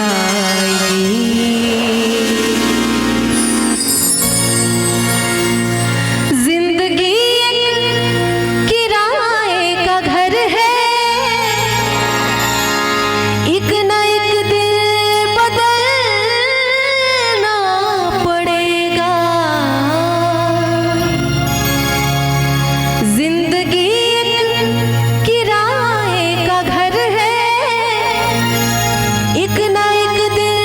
आएगी। जिंदगी एक किराए का घर है, एक न एक दिन बदलना पड़ेगा। जिंदगी एक किराए का घर है, एक न एक दिन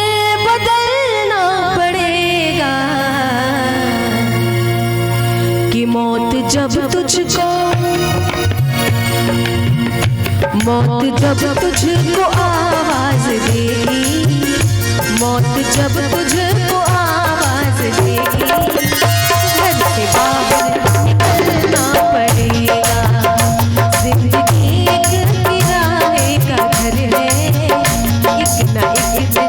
बदलना पड़ेगा। कि मौत जब तुझको आवाज देगी, मौत जब तुझको आवाज देगी, घर से बाहर निकलना पड़ेगा। जिंदगी एक किराए का घर है, एक न एक दिन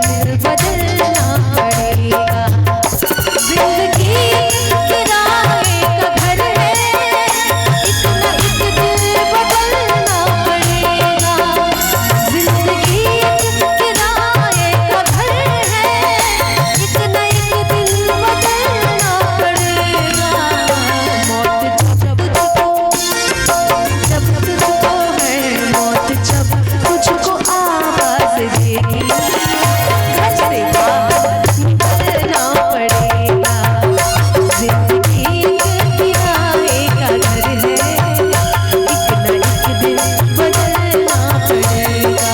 बदलना पड़ेगा। जिंदगी किराए का घर है, एक न एक दिन बदलना पड़ेगा। जिंदगी किराए का घर है, एक न एक दिन बदलना पड़ेगा। मौत जब तुझको है, मौत जब तुझको आवाज देगी, घर से बाहर निकलना पड़ेगा। जिंदगी किराए का घर है, एक न एक दिन बदलना पड़ेगा।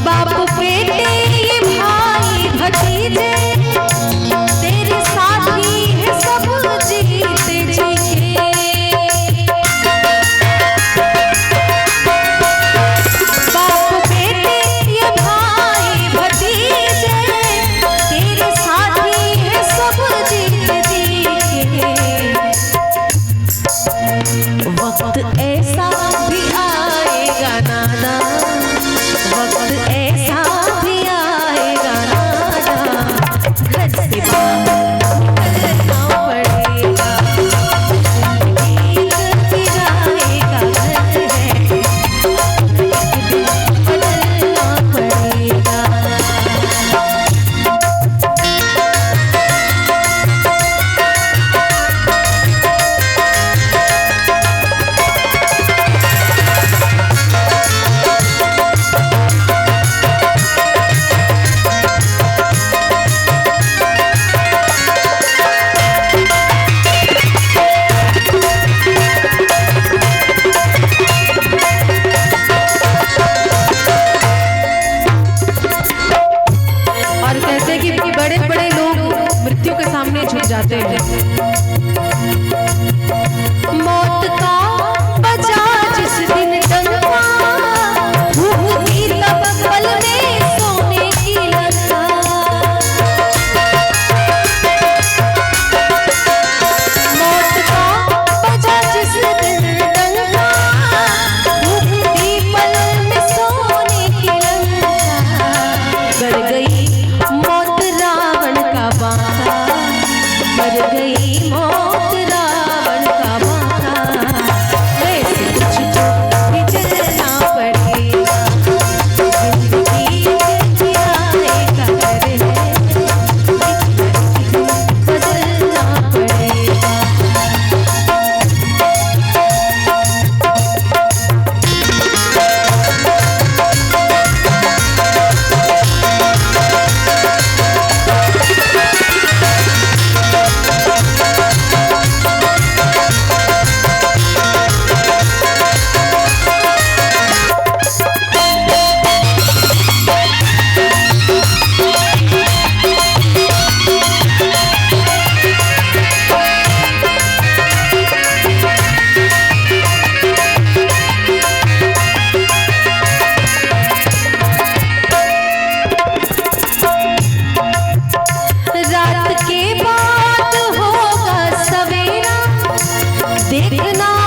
बाप बेटे ये भाई भतीजे, तेरे साथी है सब जीते जी के। बाप बेटे ये भाई भतीजे, तेरे साथी है सब जीते जी के। वक्त ऐसा भी आएगा नाना, वक्त ऐसा भी आएगा नाना, घर से बाहर निकलना पड़ेगा। जिंदगी किराए का घर है, एक दिन बदलना पड़ेगा। ना